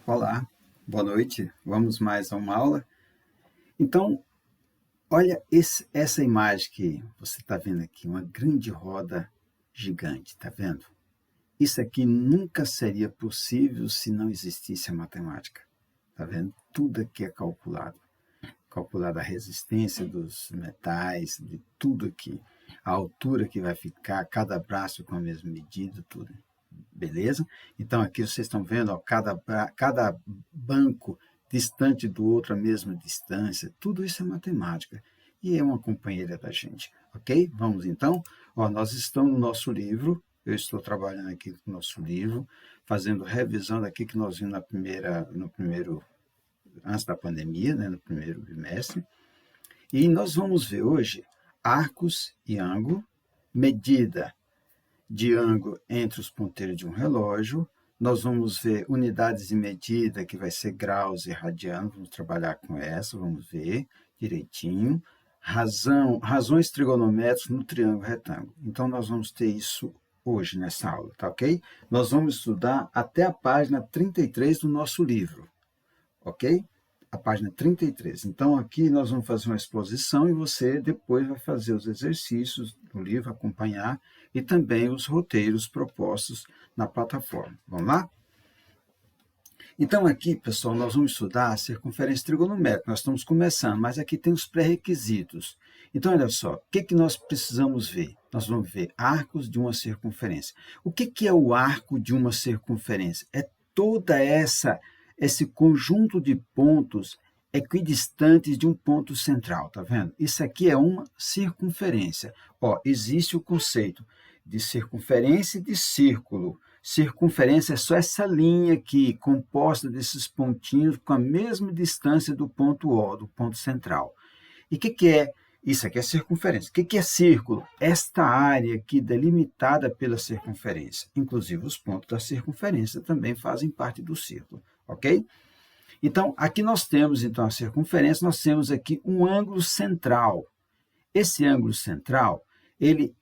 Olá, boa noite. Vamos mais a uma aula. Então, olha essa imagem que você está vendo aqui, uma grande roda gigante, está vendo? Isso aqui nunca seria possível se não existisse a matemática. Está vendo? Tudo aqui é calculado. Calculada a resistência dos metais, de tudo aqui. A altura que vai ficar, cada braço com a mesma medida, tudo. Beleza? Então aqui vocês estão vendo, ó, cada banco distante do outro a mesma distância, tudo isso é matemática e é uma companheira da gente, ok? Vamos então, ó, nós estamos no nosso livro, eu estou trabalhando aqui com o nosso livro, fazendo revisão daqui que nós vimos no primeiro, antes da pandemia, né, no primeiro bimestre, e nós vamos ver hoje arcos e ângulo, medida de ângulo entre os ponteiros de um relógio. Nós vamos ver unidades de medida, que vai ser graus e radianos, vamos trabalhar com essa, vamos ver direitinho. Razões trigonométricas no triângulo retângulo. Então, nós vamos ter isso hoje nessa aula, tá ok? Nós vamos estudar até a página 33 do nosso livro, ok? A página 33. Então, aqui nós vamos fazer uma exposição e você depois vai fazer os exercícios do livro, acompanhar, e também os roteiros propostos na plataforma. Vamos lá? Então, aqui, pessoal, nós vamos estudar a circunferência trigonométrica. Nós estamos começando, mas aqui tem os pré-requisitos. Então, olha só, o que nós precisamos ver? Nós vamos ver arcos de uma circunferência. O que é o arco de uma circunferência? É toda esse conjunto de pontos equidistantes de um ponto central, tá vendo? Isso aqui é uma circunferência. Ó, existe o conceito de circunferência e de círculo. Circunferência é só essa linha aqui, composta desses pontinhos com a mesma distância do ponto O, do ponto central. E o que é? Isso aqui é circunferência. O que é círculo? Esta área aqui delimitada pela circunferência. Inclusive, os pontos da circunferência também fazem parte do círculo, ok? Então, aqui nós temos, então, a circunferência, nós temos aqui um ângulo central. Esse ângulo central, ele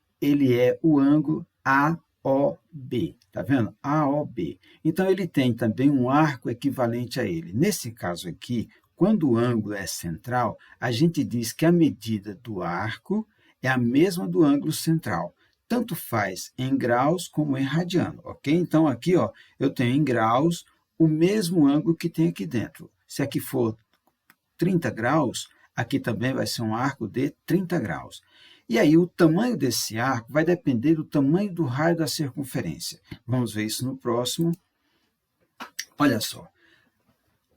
é o ângulo AOB, tá vendo? AOB. Então, ele tem também um arco equivalente a ele. Nesse caso aqui, quando o ângulo é central, a gente diz que a medida do arco é a mesma do ângulo central. Tanto faz em graus como em radiano, ok? Então, aqui, ó, eu tenho em graus o mesmo ângulo que tem aqui dentro. Se aqui for 30 graus, aqui também vai ser um arco de 30 graus. E aí, o tamanho desse arco vai depender do tamanho do raio da circunferência. Vamos ver isso no próximo. Olha só,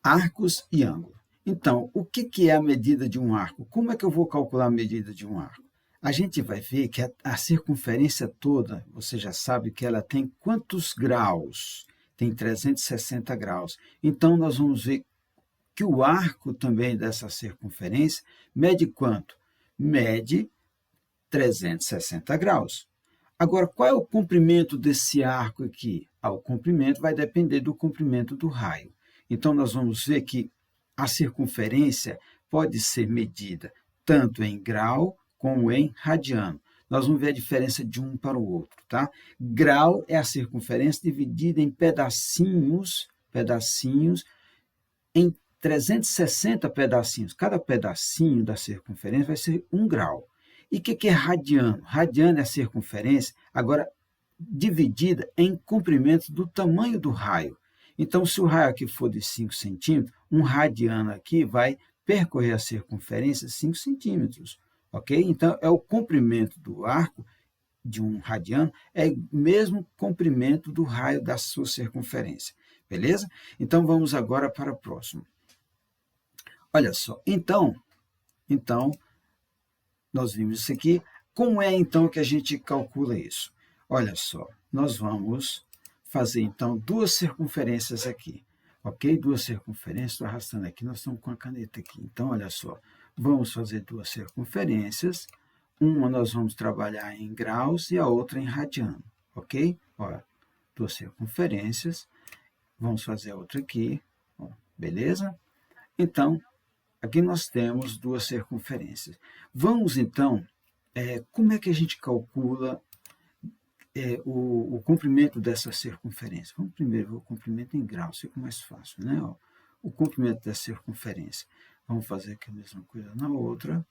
arcos e ângulo. Então, o que é a medida de um arco? Como é que eu vou calcular a medida de um arco? A gente vai ver que a circunferência toda, você já sabe que ela tem quantos graus? Tem 360 graus. Então, nós vamos ver que o arco também dessa circunferência mede quanto? Mede 360 graus. Agora, qual é o comprimento desse arco aqui? O comprimento vai depender do comprimento do raio. Então, nós vamos ver que a circunferência pode ser medida tanto em grau como em radiano. Nós vamos ver a diferença de um para o outro, tá? Grau é a circunferência dividida em pedacinhos em 360 pedacinhos. Cada pedacinho da circunferência vai ser 1 grau. E o que é radiano? Radiano é a circunferência, agora dividida em comprimentos do tamanho do raio. Então, se o raio aqui for de 5 centímetros, um radiano aqui vai percorrer a circunferência 5 centímetros, ok? Então, é o comprimento do arco de um radiano, é o mesmo comprimento do raio da sua circunferência, beleza? Então, vamos agora para o próximo. Olha só, então, nós vimos isso aqui. Como é, então, que a gente calcula isso? Olha só, nós vamos fazer, então, duas circunferências aqui, ok? Duas circunferências, estou arrastando aqui, nós estamos com a caneta aqui. Então, olha só, vamos fazer duas circunferências. Uma nós vamos trabalhar em graus e a outra em radiano, ok? Olha, duas circunferências. Vamos fazer a outra aqui, ó, beleza? Então, aqui nós temos duas circunferências. Vamos, então, como é que a gente calcula o comprimento dessa circunferência. Vamos primeiro ver o comprimento em graus, fica mais fácil, né? Ó, o comprimento da circunferência. Vamos fazer aqui a mesma coisa na outra.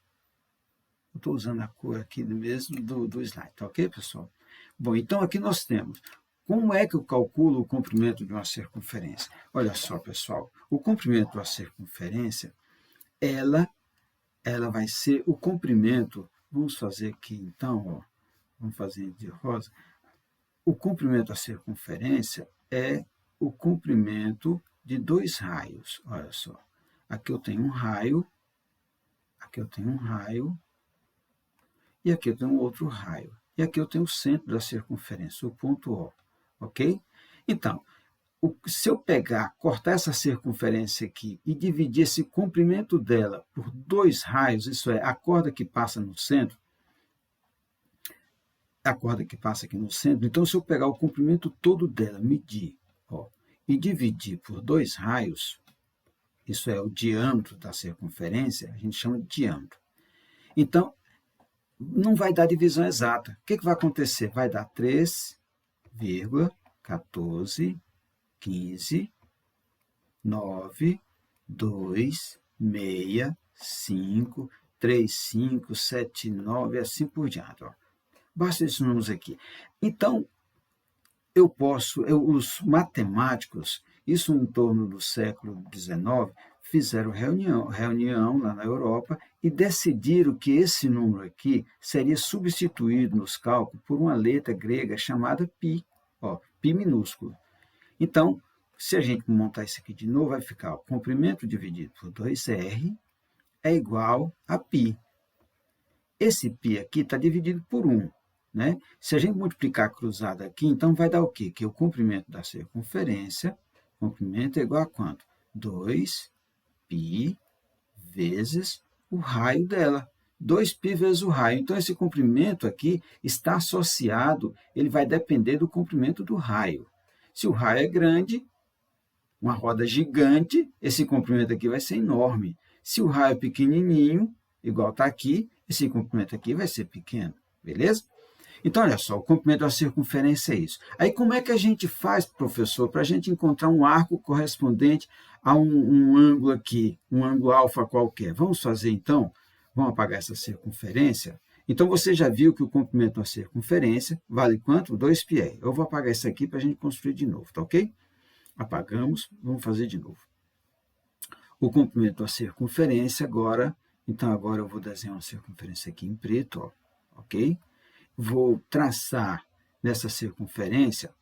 Eu estou usando a cor aqui mesmo do slide, tá ok, pessoal? Bom, então aqui nós temos, como é que eu calculo o comprimento de uma circunferência? Olha só, pessoal, o comprimento da circunferência, ela vai ser o comprimento, vamos fazer aqui então, ó, vamos fazer de rosa, o comprimento da circunferência é o comprimento de dois raios, olha só, aqui eu tenho um raio, aqui eu tenho um raio, e aqui eu tenho um outro raio. E aqui eu tenho o centro da circunferência, o ponto O. Ok? Então, se eu cortar essa circunferência aqui e dividir esse comprimento dela por dois raios, isso é, a corda que passa no centro, a corda que passa aqui no centro, então se eu pegar o comprimento todo dela, medir, ó, e dividir por dois raios, isso é o diâmetro da circunferência, a gente chama de diâmetro. Então, não vai dar divisão exata. O que vai acontecer? Vai dar 3,14, 15, 9, 2, 6, 5, 3, 5, 7, 9, assim por diante. Ó. Basta esses números aqui. Então, os matemáticos, isso em torno do século XIX, fizeram reunião lá na Europa e decidiram que esse número aqui seria substituído nos cálculos por uma letra grega chamada π, ó, π minúsculo. Então, se a gente montar isso aqui de novo, vai ficar o comprimento dividido por 2r é igual a π. Esse π aqui está dividido por 1. Né? Se a gente multiplicar cruzado aqui, então vai dar o quê? Que o comprimento da circunferência, comprimento é igual a quanto? 2π vezes o raio dela. 2π vezes o raio. Então, esse comprimento aqui está associado, ele vai depender do comprimento do raio. Se o raio é grande, uma roda gigante, esse comprimento aqui vai ser enorme. Se o raio é pequenininho, igual está aqui, esse comprimento aqui vai ser pequeno. Beleza? Então, olha só, o comprimento da circunferência é isso. Aí, como é que a gente faz, professor, para a gente encontrar um arco correspondente a um ângulo aqui, um ângulo alfa qualquer? Vamos fazer, então, vamos apagar essa circunferência. Então, você já viu que o comprimento da circunferência vale quanto? 2πr. Eu vou apagar isso aqui para a gente construir de novo, tá ok? Apagamos, vamos fazer de novo. O comprimento da circunferência agora, então agora eu vou desenhar uma circunferência aqui em preto, ó, ok? Vou traçar nessa circunferência,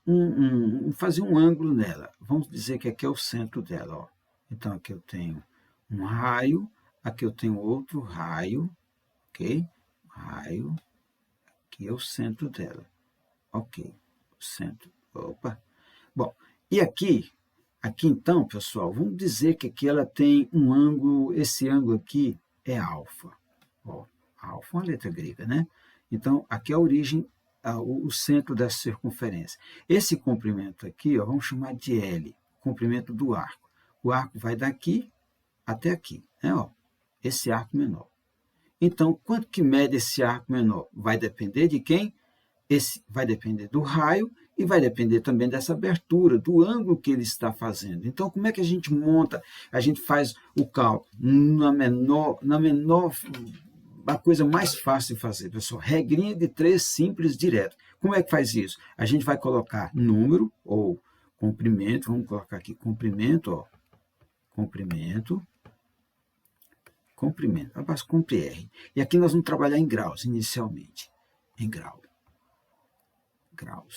fazer um ângulo nela. Vamos dizer que aqui é o centro dela. Ó. Então, aqui eu tenho um raio, aqui eu tenho outro raio, ok? Raio, aqui é o centro dela. Ok, o centro. Opa. Bom, e aqui então, pessoal, vamos dizer que aqui ela tem um ângulo, esse ângulo aqui é alfa. Ó, alfa é uma letra grega, né? Então, aqui é a origem, o centro dessa circunferência. Esse comprimento aqui, ó, vamos chamar de L, comprimento do arco. O arco vai daqui até aqui, né? Ó, esse arco menor. Então, quanto que mede esse arco menor? Vai depender de quem? Vai depender do raio e vai depender também dessa abertura, do ângulo que ele está fazendo. Então, como é que a gente monta? A gente faz o cálculo a coisa mais fácil de fazer, pessoal, regrinha de 3 simples direto. Como é que faz isso? A gente vai colocar número ou comprimento, vamos colocar aqui comprimento, ó, comprimento, abaixo compre R. E aqui nós vamos trabalhar em graus, inicialmente, em graus,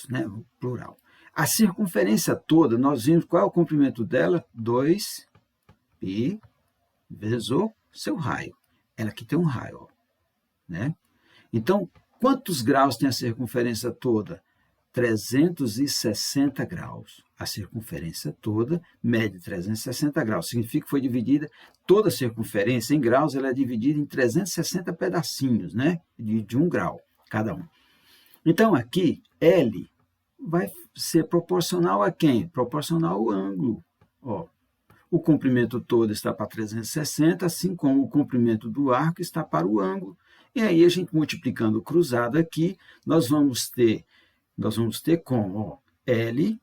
né, plural. A circunferência toda, nós vimos qual é o comprimento dela? 2π vezes o seu raio. Ela aqui tem um raio, ó. Né? Então, quantos graus tem a circunferência toda? 360 graus. A circunferência toda mede 360 graus. Significa que foi dividida, toda a circunferência em graus, ela é dividida em 360 pedacinhos, né? De 1 grau cada um. Então, aqui, L vai ser proporcional a quem? Proporcional ao ângulo. Ó, o comprimento todo está para 360, assim como o comprimento do arco está para o ângulo. E aí, a gente multiplicando o cruzado aqui, nós vamos ter nós vamos ter como, ó, L,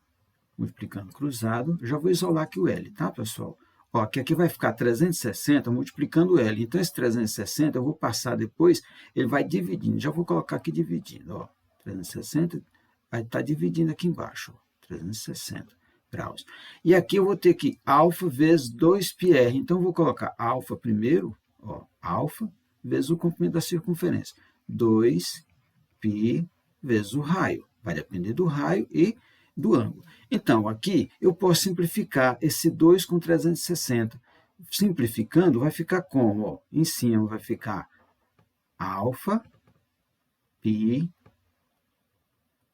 multiplicando cruzado, já vou isolar aqui o L, tá, pessoal? Ó, que aqui vai ficar 360 multiplicando L. Então, esse 360 eu vou passar depois, ele vai dividindo. Já vou colocar aqui dividindo, ó. 360 vai estar dividindo aqui embaixo, ó, 360 graus. E aqui eu vou ter que alfa vezes 2πr. Então, eu vou colocar alfa primeiro, ó, alfa vezes o comprimento da circunferência. 2π vezes o raio. Vai depender do raio e do ângulo. Então, aqui eu posso simplificar esse 2 com 360. Simplificando, vai ficar como? Ó, em cima vai ficar alfa, π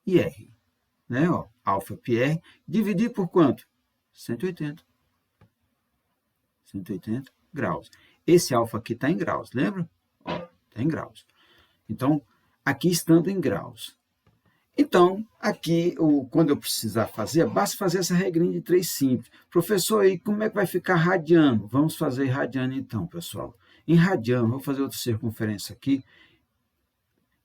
e r. Né? Ó, alfa, π, r. Dividir por quanto? 180. 180 graus. Esse alfa aqui está em graus, lembra? Está em graus. Então, aqui estando em graus. Então, aqui, quando eu precisar fazer, basta fazer essa regrinha de 3 simples. Professor, aí como é que vai ficar radiano? Vamos fazer radiano então, pessoal. Em radiano, vou fazer outra circunferência aqui.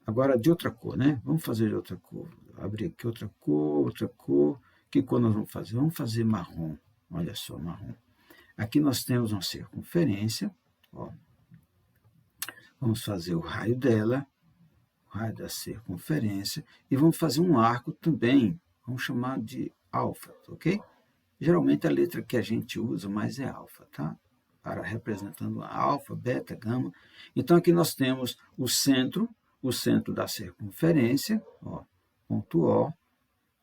Agora, de outra cor, né? Vamos fazer de outra cor. Vou abrir aqui outra cor, outra cor. Que cor nós vamos fazer? Vamos fazer marrom. Olha só, marrom. Aqui nós temos uma circunferência. Ó. Vamos fazer o raio dela. Raio da circunferência, e vamos fazer um arco também, vamos chamar de alfa, ok? Geralmente a letra que a gente usa mais é alfa, tá? Para representando alfa, beta, gama. Então aqui nós temos o centro da circunferência, ó, ponto O,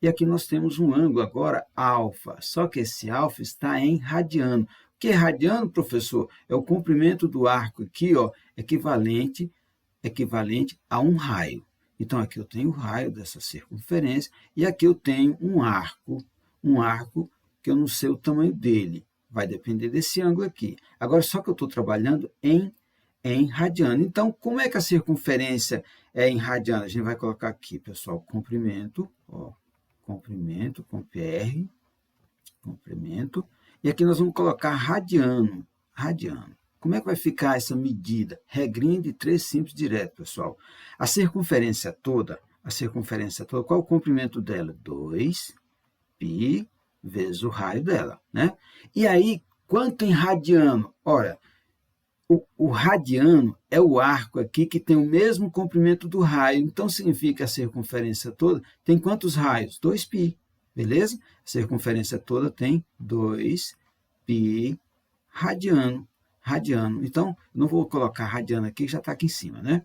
e aqui nós temos um ângulo agora alfa, só que esse alfa está em radiano. O que é radiano, professor? É o comprimento do arco aqui, ó, equivalente a um raio. Então, aqui eu tenho o raio dessa circunferência e aqui eu tenho um arco que eu não sei o tamanho dele. Vai depender desse ângulo aqui. Agora, só que eu estou trabalhando em radiano. Então, como é que a circunferência é em radiano? A gente vai colocar aqui, pessoal, comprimento, ó, comprimento com PR, comprimento, e aqui nós vamos colocar radiano. Como é que vai ficar essa medida? Regrinha de 3 simples direto, pessoal. A circunferência toda, qual é o comprimento dela? 2π vezes o raio dela, né? E aí, quanto em radiano? Olha, o radiano é o arco aqui que tem o mesmo comprimento do raio. Então, significa que a circunferência toda tem quantos raios? 2π, beleza? A circunferência toda tem 2π radiano. Então, não vou colocar radiano aqui, já está aqui em cima, né?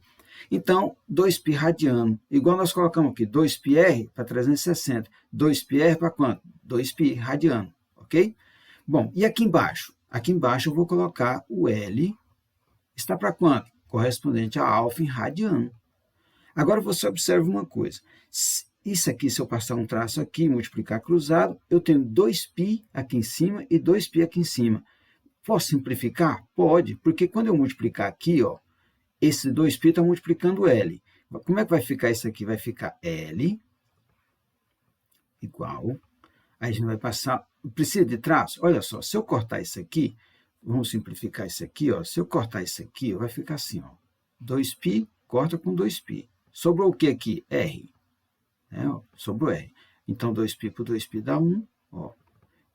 Então, 2π radiano, igual nós colocamos aqui, 2πr para 360. 2πr para quanto? 2π radiano, ok? Bom, e aqui embaixo? Aqui embaixo eu vou colocar o L, está para quanto? Correspondente a alfa em radiano. Agora você observa uma coisa. Isso aqui, se eu passar um traço aqui, multiplicar cruzado, eu tenho 2π aqui em cima e 2π aqui em cima. Posso simplificar? Pode, porque quando eu multiplicar aqui, ó, esse 2π está multiplicando L. Como é que vai ficar isso aqui? Vai ficar L igual. Aí a gente vai passar. Precisa de traço? Olha só, se eu cortar isso aqui, vamos simplificar isso aqui, ó. Se eu cortar isso aqui, vai ficar assim, ó. 2π corta com 2π. Sobrou o que aqui? R. Né, ó, sobrou R. Então, 2π por 2π dá 1. Ó.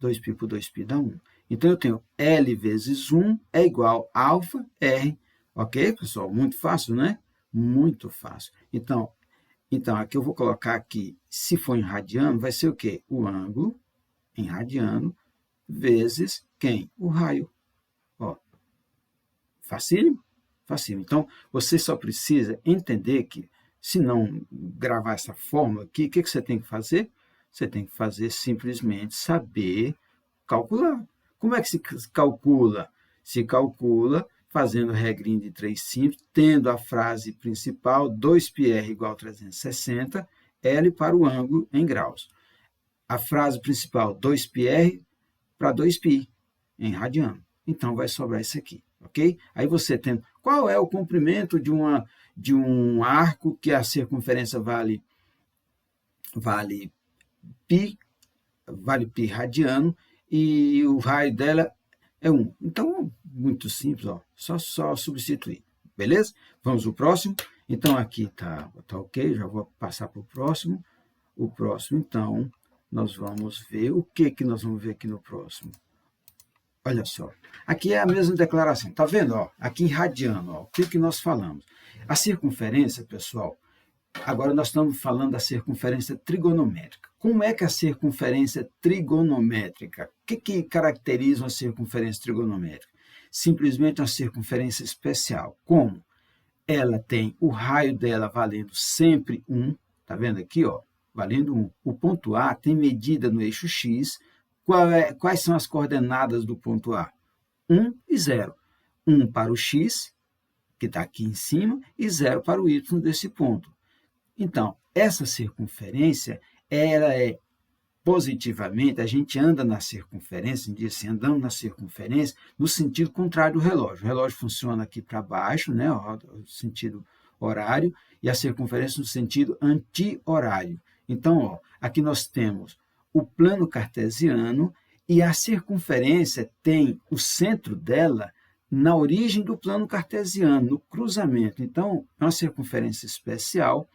2π por 2π dá 1. Então, eu tenho L vezes 1 é igual a alfa R. Ok, pessoal? Muito fácil, né? Muito fácil. Então, aqui eu vou colocar aqui, se for em radiano, vai ser o quê? O ângulo em radiano vezes quem? O raio. Ó. Facílimo? Facílimo. Então, você só precisa entender que, se não gravar essa fórmula aqui, o que você tem que fazer? Você tem que fazer simplesmente saber calcular. Como é que se calcula? Se calcula fazendo a regrinha de 3 simples, tendo a frase principal 2πr igual a 360, L para o ângulo em graus. A frase principal 2πr para 2π em radiano. Então, vai sobrar isso aqui, ok? Aí você tem qual é o comprimento de um arco que a circunferência vale π radiano, e o raio dela é 1. Então, muito simples, ó, só substituir, beleza? Vamos ao próximo. Então, aqui tá ok, já vou passar para o próximo. O próximo, então, nós vamos ver o que nós vamos ver aqui no próximo. Olha só, aqui é a mesma declaração, tá vendo? Ó, aqui em radiano, ó, o que nós falamos? A circunferência, pessoal, agora nós estamos falando da circunferência trigonométrica. Como é que a circunferência trigonométrica? O que caracteriza uma circunferência trigonométrica? Simplesmente uma circunferência especial. Como? Ela tem o raio dela valendo sempre 1, tá vendo aqui, ó? Valendo 1. O ponto A tem medida no eixo X. Quais são as coordenadas do ponto A? 1 e 0. 1 para o X, que está aqui em cima, e 0 para o Y desse ponto. Então, essa circunferência, ela é positivamente, a gente anda na circunferência, diz assim, andando na circunferência, no sentido contrário do relógio. O relógio funciona aqui para baixo, né, o sentido horário, e a circunferência no sentido anti-horário. Então, ó, aqui nós temos o plano cartesiano e a circunferência tem o centro dela na origem do plano cartesiano, no cruzamento. Então, é uma circunferência especial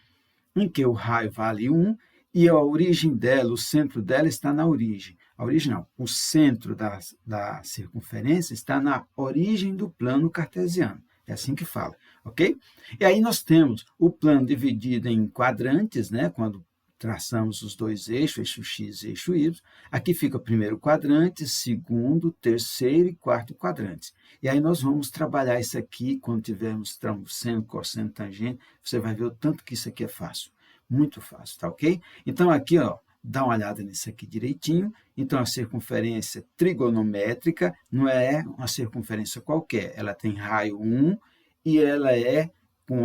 em que o raio vale 1 e a origem dela, o centro dela está na origem. A origem não, o centro da circunferência está na origem do plano cartesiano. É assim que fala, ok? E aí nós temos o plano dividido em quadrantes, né? Quando traçamos os dois eixos, eixo X e eixo Y. Aqui fica o primeiro quadrante, segundo, terceiro e quarto quadrantes. E aí nós vamos trabalhar isso aqui, quando tivermos seno, cosseno, tangente, você vai ver o tanto que isso aqui é fácil. Muito fácil, tá ok? Então aqui, ó, dá uma olhada nisso aqui direitinho. Então a circunferência trigonométrica não é uma circunferência qualquer. Ela tem raio 1 e ela é com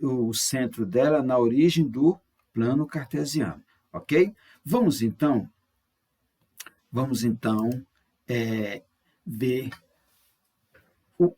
o centro dela na origem do plano cartesiano, ok? Vamos então ver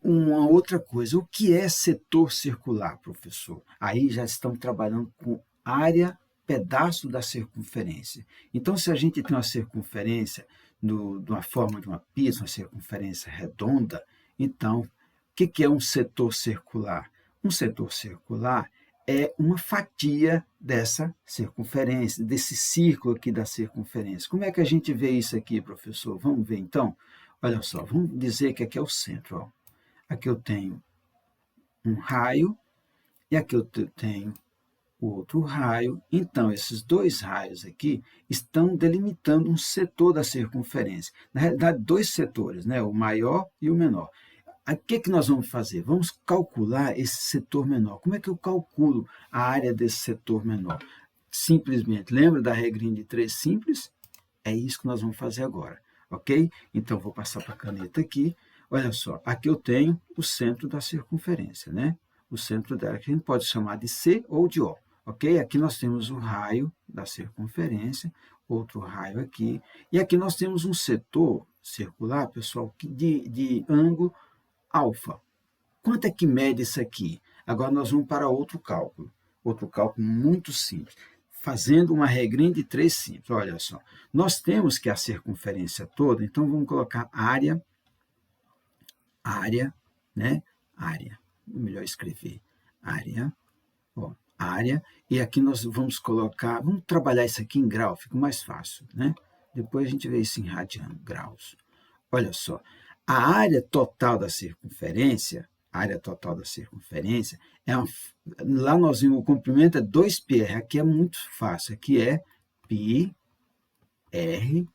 uma outra coisa. O que é setor circular, professor? Aí já estamos trabalhando com área, pedaço da circunferência. Então, se a gente tem uma circunferência de uma forma de uma pizza, uma circunferência redonda, então, o que é um setor circular? Um setor circular é uma fatia dessa circunferência, desse círculo aqui da circunferência. Como é que a gente vê isso aqui, professor? Vamos ver então? Olha só, vamos dizer que aqui é o centro. Ó. Aqui eu tenho um raio e aqui eu tenho o outro raio. Então, esses dois raios aqui estão delimitando um setor da circunferência. Na realidade, dois setores, né? O maior e o menor. O que nós vamos fazer? Vamos calcular esse setor menor. Como é que eu calculo a área desse setor menor? Simplesmente, lembra da regrinha de 3 simples? É isso que nós vamos fazer agora, ok? Então, vou passar para a caneta aqui. Olha só, aqui eu tenho o centro da circunferência, né? O centro dela, que a gente pode chamar de C ou de O, ok? Aqui nós temos o raio da circunferência, outro raio aqui. E aqui nós temos um setor circular, pessoal, de ângulo alfa. Quanto é que mede isso aqui? Agora nós vamos para outro cálculo muito simples, fazendo uma regrinha de 3 simples. Olha só, nós temos que a circunferência toda, então vamos colocar área, né? Área, melhor escrever, área, ó, área, e aqui nós vamos colocar, vamos trabalhar isso aqui em grau, fica mais fácil, né? Depois a gente vê isso em radiano, graus. Olha só, a área total da circunferência, lá nós vimos o comprimento é 2πr, aqui é muito fácil, aqui é πr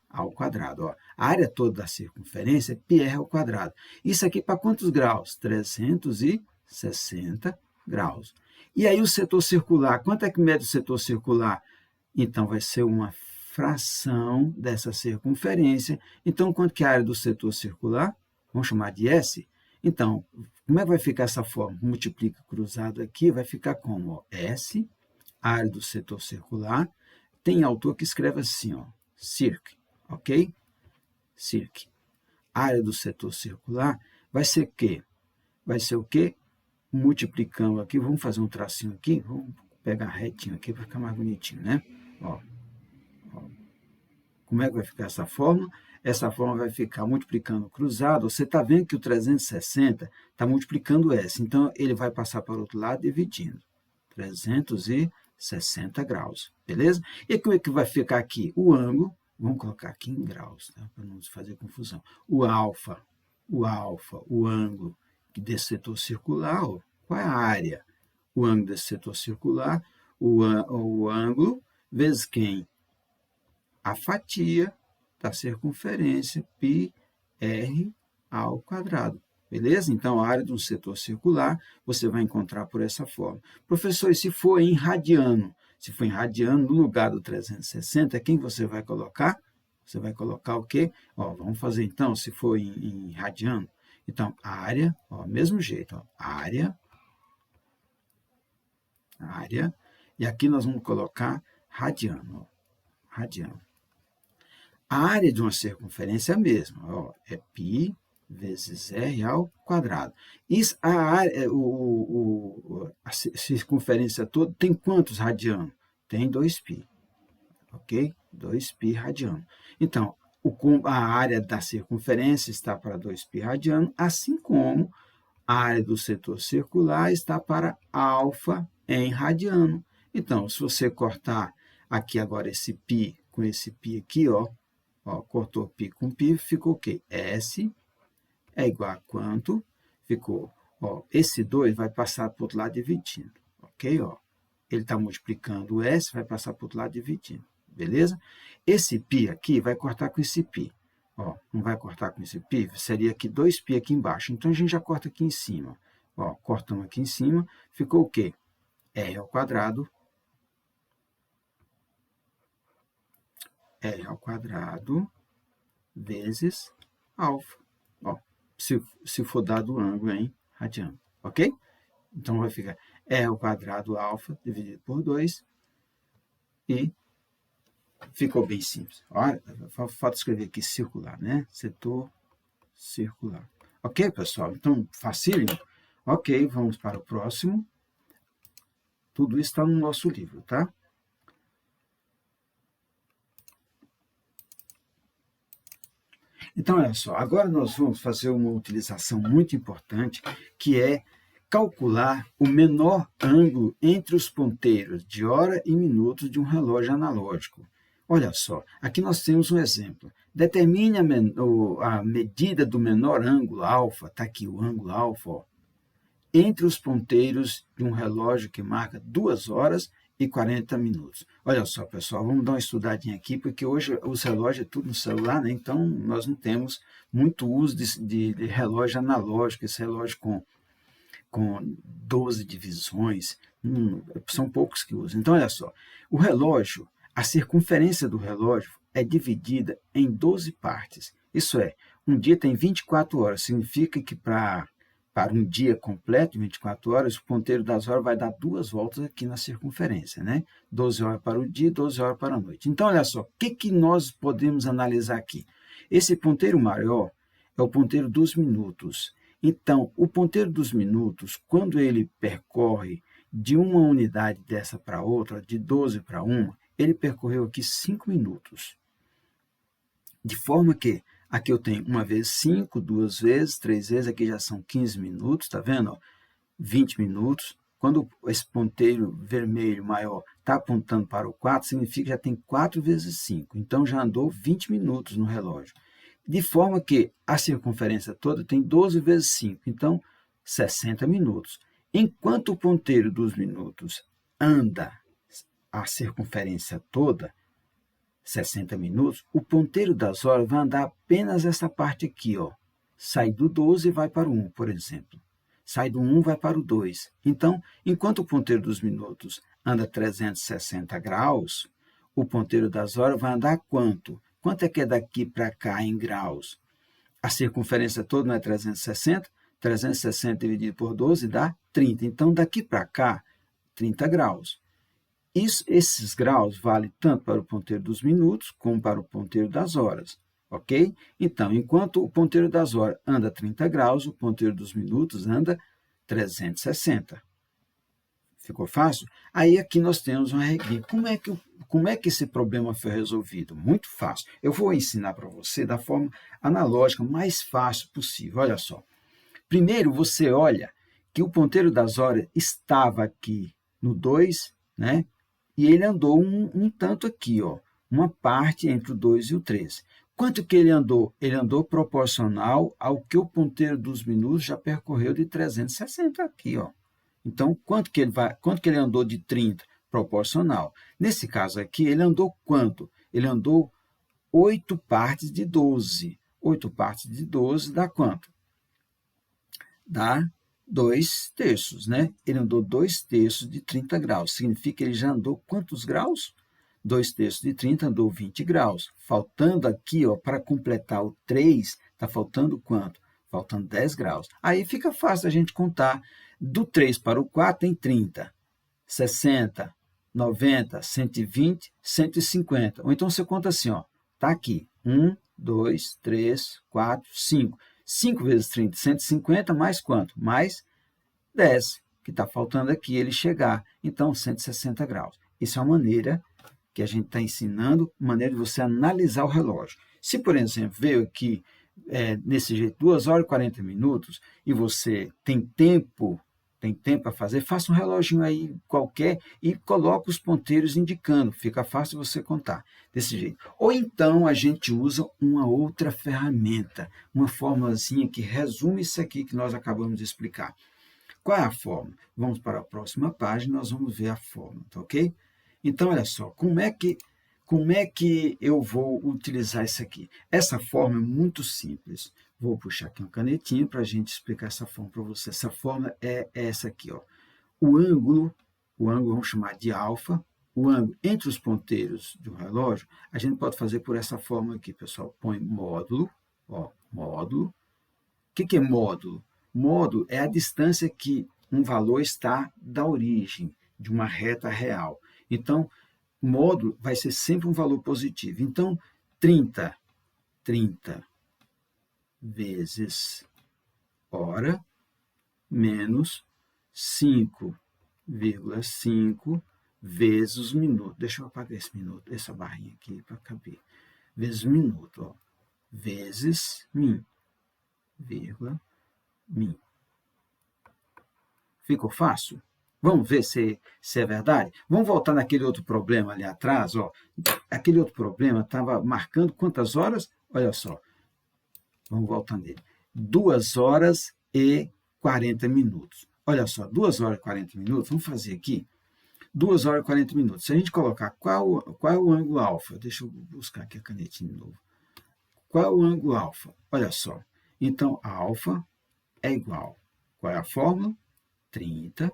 ao quadrado. Ó. A área toda da circunferência é πr ao quadrado. Isso aqui para quantos graus? 360 graus. E aí o setor circular, quanto é que mede o setor circular? Então vai ser uma fração dessa circunferência. Então, quanto que é a área do setor circular? Vamos chamar de S? Então, como é que vai ficar essa forma? Multiplica cruzado aqui, vai ficar como? Ó, S, área do setor circular. Tem autor que escreve assim, ó, circ, ok? Circ. Área do setor circular vai ser o quê? Vai ser o quê? Multiplicando aqui, vamos fazer um tracinho aqui, vamos pegar retinho aqui para ficar mais bonitinho, né? Ó. Como é que vai ficar essa forma? Essa forma vai ficar multiplicando cruzado. Você está vendo que o 360 está multiplicando S. Então, ele vai passar para o outro lado dividindo. 360 60 graus, beleza? E como é que vai ficar aqui? O ângulo, vamos colocar aqui em graus, tá? Para não fazer confusão. O alfa, o ângulo desse setor circular, ó, qual é a área? O ângulo desse setor circular, o ângulo vezes quem? A fatia da circunferência πr ao quadrado. Beleza? Então, a área de um setor circular, você vai encontrar por essa forma. Professor, e se for em radiano? Se for em radiano, no lugar do 360, quem você vai colocar? Você vai colocar o quê? Ó, vamos fazer então, se for em radiano. Então, área, ó, mesmo jeito, ó, área, e aqui nós vamos colocar radiano, ó, radiano. A área de uma circunferência é a mesma, ó, é π vezes r ao quadrado. Isso, a circunferência toda tem quantos radianos? Tem 2π, ok? 2π radiano. Então, a área da circunferência está para 2π radiano, assim como a área do setor circular está para alfa em radiano. Então, se você cortar aqui agora esse π com esse π aqui, ó, cortou π com π, ficou o quê? S é igual a quanto? Ficou, ó, esse 2 vai passar para o outro lado dividindo, ok? Ó, ele está multiplicando o S, vai passar para o outro lado dividindo, beleza? Esse π aqui vai cortar com esse π, ó, não vai cortar com esse π, seria aqui 2π aqui embaixo, então a gente já corta aqui em cima, ó, cortamos aqui em cima, ficou o quê? R ao quadrado vezes alfa, ó, se for dado o ângulo em radiano, ok? Então, vai ficar R ao quadrado alfa dividido por 2 e ficou bem simples. Olha, falta escrever aqui circular, né? Setor circular. Ok, pessoal? Então, facílimo? Ok, vamos para o próximo. Tudo isso está no nosso livro, tá? Então, olha só, agora nós vamos fazer uma utilização muito importante, que é calcular o menor ângulo entre os ponteiros de hora e minutos de um relógio analógico. Olha só, aqui nós temos um exemplo. Determine a medida do menor ângulo alfa, está aqui o ângulo alfa, ó, entre os ponteiros de um relógio que marca 2 horas e 40 minutos. Olha só, pessoal, vamos dar uma estudadinha aqui, porque hoje os relógios é tudo no celular, né? Então nós não temos muito uso de relógio analógico, esse relógio com 12 divisões, são poucos que usam. Então, olha só, o relógio, a circunferência do relógio é dividida em 12 partes. Isso é, um dia tem 24 horas, significa que para um dia completo, 24 horas, o ponteiro das horas vai dar 2 voltas aqui na circunferência, né? 12 horas para o dia e 12 horas para a noite. Então, olha só, o que nós podemos analisar aqui? Esse ponteiro maior é o ponteiro dos minutos. Então, o ponteiro dos minutos, quando ele percorre de uma unidade dessa para outra, de 12 para uma, ele percorreu aqui 5 minutos. De forma que aqui eu tenho uma vez 5, 2 vezes, 3 vezes, aqui já são 15 minutos, tá vendo? 20 minutos. Quando esse ponteiro vermelho maior está apontando para o 4, significa que já tem 4 vezes 5. Então, já andou 20 minutos no relógio. De forma que a circunferência toda tem 12 vezes 5, então 60 minutos. Enquanto o ponteiro dos minutos anda a circunferência toda, 60 minutos, o ponteiro das horas vai andar apenas essa parte aqui, ó. Sai do 12 e vai para o 1, por exemplo. Sai do 1 e vai para o 2. Então, enquanto o ponteiro dos minutos anda 360 graus, o ponteiro das horas vai andar quanto? Quanto é que é daqui para cá em graus? A circunferência toda não é 360? 360 dividido por 12 dá 30. Então, daqui para cá, 30 graus. Esses graus valem tanto para o ponteiro dos minutos como para o ponteiro das horas, ok? Então, enquanto o ponteiro das horas anda 30 graus, o ponteiro dos minutos anda 360. Ficou fácil? Aí aqui nós temos uma regrinha. Como é que esse problema foi resolvido? Muito fácil. Eu vou ensinar para você da forma analógica mais fácil possível. Olha só. Primeiro, você olha que o ponteiro das horas estava aqui no 2, né? e ele andou um tanto aqui, ó, uma parte entre o 2 e o 3. Quanto que ele andou? Ele andou proporcional ao que o ponteiro dos minutos já percorreu de 360 aqui, ó. Então, quanto que ele andou de 30? Proporcional. Nesse caso aqui, ele andou quanto? Ele andou 8 partes de 12. 8 partes de 12 dá quanto? Dá 2 terços, né? Ele andou 2 terços de 30 graus. Significa que ele já andou quantos graus? 2 terços de 30 andou 20 graus. Faltando aqui, ó, para completar o 3, está faltando quanto? Faltando 10 graus. Aí fica fácil a gente contar. Do 3 para o 4 tem 30, 60, 90, 120, 150. Ou então você conta assim, ó, tá aqui, 1, 2, 3, 4, 5. 5 vezes 30, 150, mais quanto? Mais 10, que está faltando aqui ele chegar. Então, 160 graus. Isso é uma maneira que a gente está ensinando, maneira de você analisar o relógio. Se, por exemplo, veio aqui nesse jeito, 2 horas e 40 minutos, e você tem tempo para fazer, faça um reloginho aí qualquer e coloque os ponteiros indicando, fica fácil você contar desse jeito. Ou então a gente usa uma outra ferramenta, uma formulazinha que resume isso aqui que nós acabamos de explicar. Qual é a fórmula? Vamos para a próxima página, nós vamos ver a fórmula, tá ok? Então, olha só, como é que eu vou utilizar isso aqui? Essa forma é muito simples. Vou puxar aqui uma canetinha para a gente explicar essa forma para você. Essa forma é essa aqui, ó. O ângulo vamos chamar de alfa, o ângulo entre os ponteiros do relógio, a gente pode fazer por essa forma aqui, pessoal. Põe módulo, ó, módulo. O que é módulo? Módulo é a distância que um valor está da origem de uma reta real. Então, módulo vai ser sempre um valor positivo. Então, 30 vezes hora menos 5,5 vezes os minutos. Deixa eu apagar esse minuto, essa barrinha aqui para caber. Vezes minuto, ó. Vezes min, vírgula, min. Ficou fácil? Vamos ver se é verdade? Vamos voltar naquele outro problema ali atrás, ó. Aquele outro problema estava marcando quantas horas? Olha só. Vamos voltar nele. 2 horas e 40 minutos. Olha só, 2 horas e 40 minutos, vamos fazer aqui. 2 horas e 40 minutos. Se a gente colocar qual é o ângulo alfa? Deixa eu buscar aqui a canetinha de novo. Qual é o ângulo alfa? Olha só. Então, alfa é igual. Qual é a fórmula? 30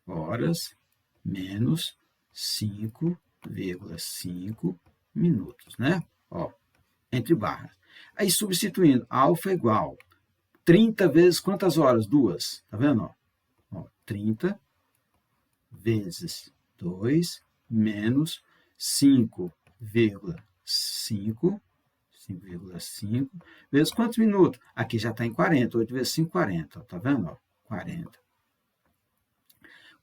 horas menos 5,5 minutos, né? Ó, entre barras. Aí, substituindo, alfa é igual 30 vezes quantas horas? 2. Tá vendo? Ó, 30 vezes 2 menos 5,5 vezes quantos minutos? Aqui já está em 40. 8 vezes 5, 40. Tá vendo? Ó, 40.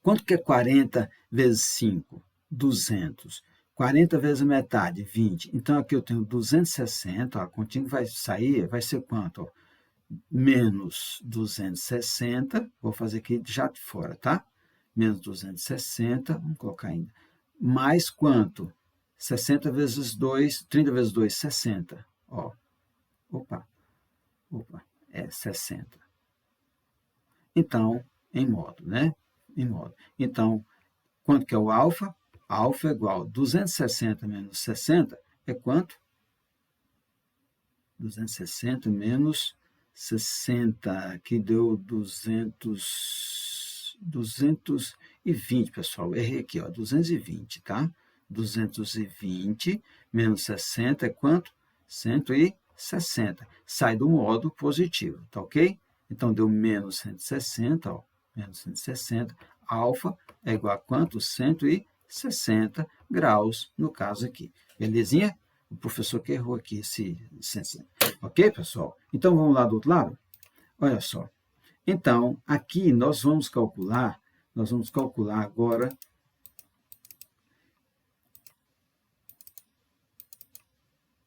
Quanto que é 40 vezes 5? 200. 40 vezes a metade, 20. Então, aqui eu tenho 260. Ó, a continha que vai sair vai ser quanto? Ó? Menos 260. Vou fazer aqui já de fora, tá? Menos 260. Vamos colocar ainda. Mais quanto? 60 vezes 2, 30 vezes 2, 60. Ó. Opa. É 60. Então, em modo, né? Em modo. Então, quanto que é o alfa? Alfa é igual a 260 menos 60 é quanto? 260 menos 60, que deu 220, pessoal. Errei aqui, ó, 220, tá? 220 menos 60 é quanto? 160. Sai do modo positivo, tá ok? Então, deu menos 160, ó, menos 160. Alfa é igual a quanto? 160 graus, no caso aqui. Belezinha? O professor que errou aqui esse. Ok, pessoal? Então, vamos lá do outro lado? Olha só. Então, aqui nós vamos calcular agora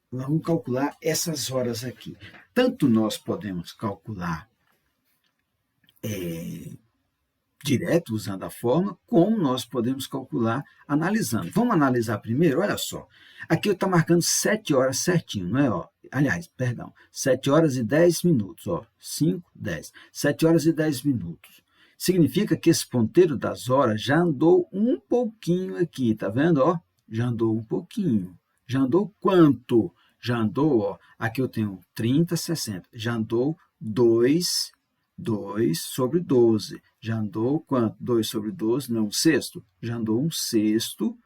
vamos calcular essas horas aqui. Tanto nós podemos calcular direto usando a fórmula, como nós podemos calcular analisando. Vamos analisar primeiro? Olha só. Aqui eu estou marcando 7 horas certinho, não é? Ó, aliás, perdão, 7 horas e 10 minutos. Ó, 5, 10. 7 horas e 10 minutos. Significa que esse ponteiro das horas já andou um pouquinho aqui, tá vendo? Ó, já andou um pouquinho. Já andou quanto? Já andou, ó, aqui eu tenho 30, 60. Já andou 2 sobre 12. Já andou quanto? 2 sobre 12, não, um sexto? Já andou um sexto.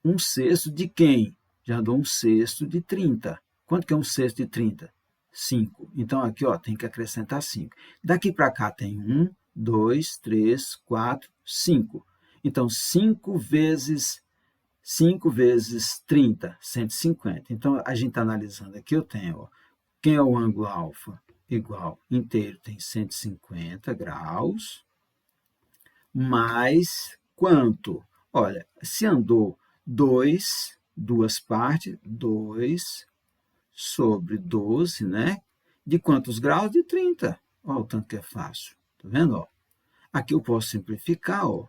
Um sexto de quem? Já andou um sexto de 30. Quanto que é um sexto de 30? 5. Então, aqui, ó, tem que acrescentar 5. Daqui para cá tem 1, 2, 3, 4, 5. Então, 5 vezes 30, 150. Então, a gente está analisando aqui, eu tenho, ó, quem é o ângulo alfa? Igual, inteiro tem 150 graus, mais quanto? Olha, se andou 2 partes, 2 sobre 12, né? De quantos graus? De 30. Olha o tanto que é fácil. Tá vendo? Ó? Aqui eu posso simplificar, ó.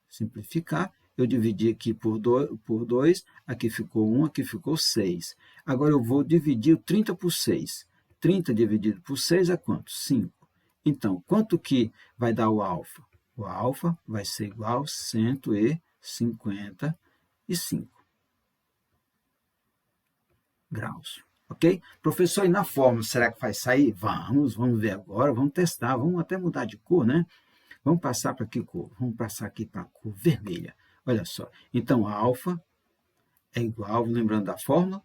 Simplificar. Eu dividi aqui por 2, aqui ficou 1, aqui ficou 6. Agora eu vou dividir o 30 por 6. 30 dividido por 6 é quanto? 5. Então, quanto que vai dar o alfa? O alfa vai ser igual a 155 graus. Ok? Professor, e na fórmula, será que vai sair? Vamos ver agora, vamos testar, vamos até mudar de cor, né? Vamos passar para que cor? Vamos passar aqui para a cor vermelha. Olha só, então alfa é igual, lembrando da fórmula,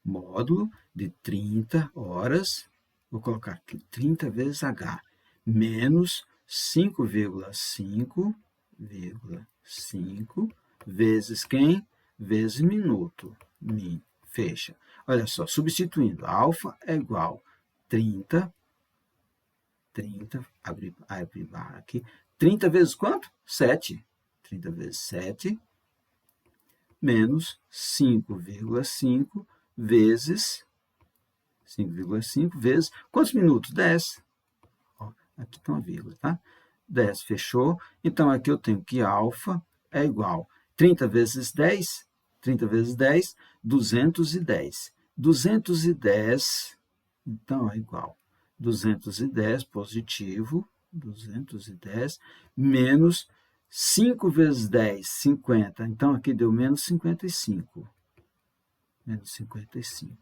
módulo de 30 horas, vou colocar aqui 30 vezes H, menos 5,5 vezes quem? Vezes minuto. Min, fecha. Olha só, substituindo, alfa é igual a 30, abre barra aqui, 30 vezes quanto? 7. 30 vezes 7, menos 5,5 vezes 5,5 vezes, quantos minutos? 10. Ó, aqui tem uma vírgula, tá? 10, fechou. Então, aqui eu tenho que alfa é igual a 30 vezes 10, 210. 210, então, é igual 210 positivo, 210, menos 5 vezes 10, 50. Então, aqui deu menos 55. Menos 55.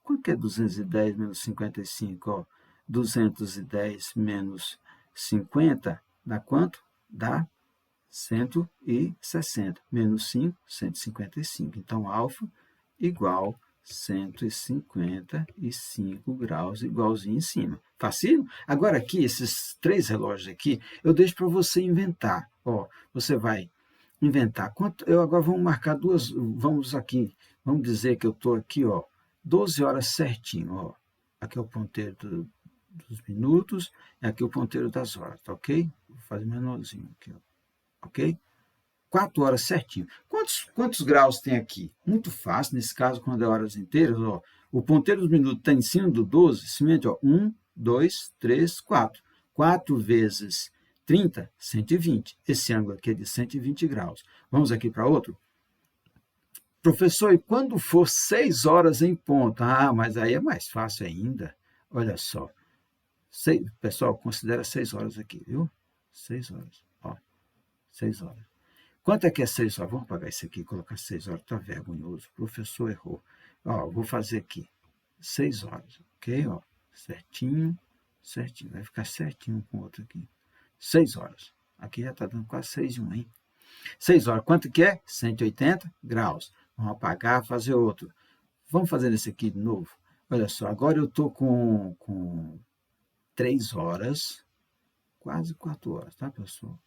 Quanto que é 210 menos 55? Ó, 210 menos 50 dá quanto? Dá 160. Menos 5, 155. Então, alfa igual 155 graus, igualzinho em cima. Facinho? Agora aqui, esses 3 relógios aqui, eu deixo para você inventar. Ó, você vai inventar. Eu agora vamos marcar duas, vamos dizer que eu estou aqui, ó, 12 horas certinho, ó. Aqui é o ponteiro dos minutos, e aqui é o ponteiro das horas, tá ok? Vou fazer menorzinho aqui, ó. Ok? 4 horas certinho. Quantos graus tem aqui? Muito fácil, nesse caso, quando é horas inteiras, ó, o ponteiro dos minutos está em cima do 12, simplesmente, ó, 1, 2, 3, 4. 4 vezes 30, 120. Esse ângulo aqui é de 120 graus. Vamos aqui para outro? Professor, e quando for 6 horas em ponto? Ah, mas aí é mais fácil ainda. Olha só. Pessoal, considera 6 horas aqui, viu? 6 horas. Ó, 6 horas. Quanto é que é 6 horas? Vamos apagar isso aqui e colocar 6 horas. Está vergonhoso. O professor errou. Ó, vou fazer aqui. 6 horas. Ok? Ó, certinho. Vai ficar certinho com o outro aqui. 6 horas. Aqui já está dando quase 6 e 1, hein? 6 horas. Quanto que é? 180 graus. Vamos apagar, fazer outro. Vamos fazer esse aqui de novo. Olha só, agora eu estou com 3 horas, quase 4 horas, tá, pessoal?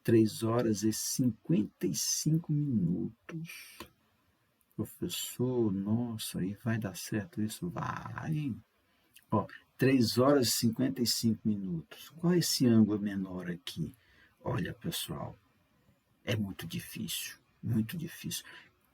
3 horas e 55 minutos. Professor, nossa, aí vai dar certo isso? Vai. Ó, 3 horas e 55 minutos. Qual é esse ângulo menor aqui? Olha, pessoal, é muito difícil, muito difícil.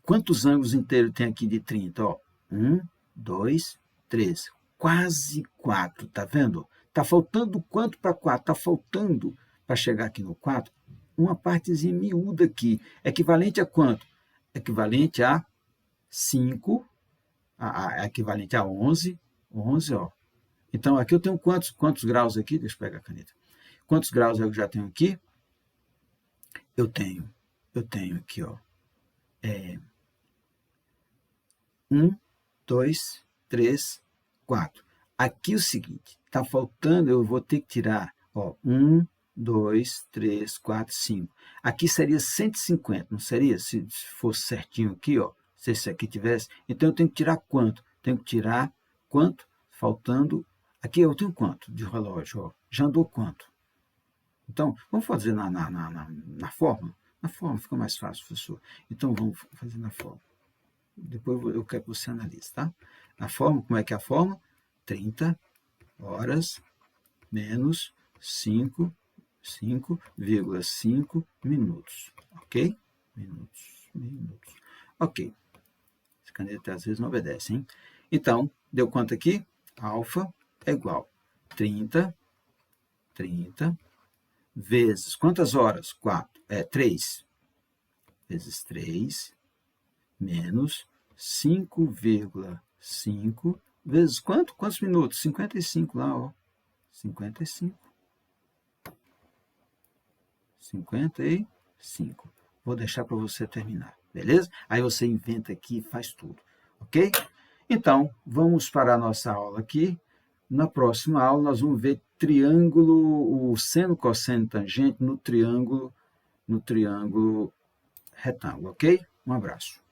Quantos ângulos inteiros tem aqui de 30? Ó, 1, 2, 3, quase 4, tá vendo? Tá faltando quanto para 4? Tá faltando para chegar aqui no 4? uma partezinha miúda aqui. Equivalente a quanto? Equivalente a 5, equivalente a 11, ó. Então, aqui eu tenho quantos graus aqui? Deixa eu pegar a caneta. Quantos graus eu já tenho aqui? Eu tenho aqui, ó, 1, 2, 3, 4. Aqui é o seguinte, está faltando, eu vou ter que tirar, ó, 1, 2, 3, 4, 5. Aqui seria 150, não seria? Se fosse certinho aqui, ó, se esse aqui tivesse. Então, eu tenho que tirar quanto? Tenho que tirar quanto? Faltando, aqui eu tenho quanto de relógio, ó? Já andou quanto? Então, vamos fazer na forma? Na forma fica mais fácil, professor. Então, vamos fazer na forma. Depois eu quero que você analise, tá? Na forma, como é que é a forma? 30 horas menos 5,5 minutos. Ok? Minutos. Ok. Essa caneta às vezes não obedece, hein? Então, deu quanto aqui? Alfa é igual a 30 vezes, quantas horas? 3 vezes 3 menos 5,5 vezes quanto? Quantos minutos? 55 lá, ó. 55. Vou deixar para você terminar, beleza? Aí você inventa aqui e faz tudo, ok? Então, vamos para a nossa aula aqui. Na próxima aula, nós vamos ver triângulo, o seno, cosseno, tangente no triângulo retângulo, ok? Um abraço.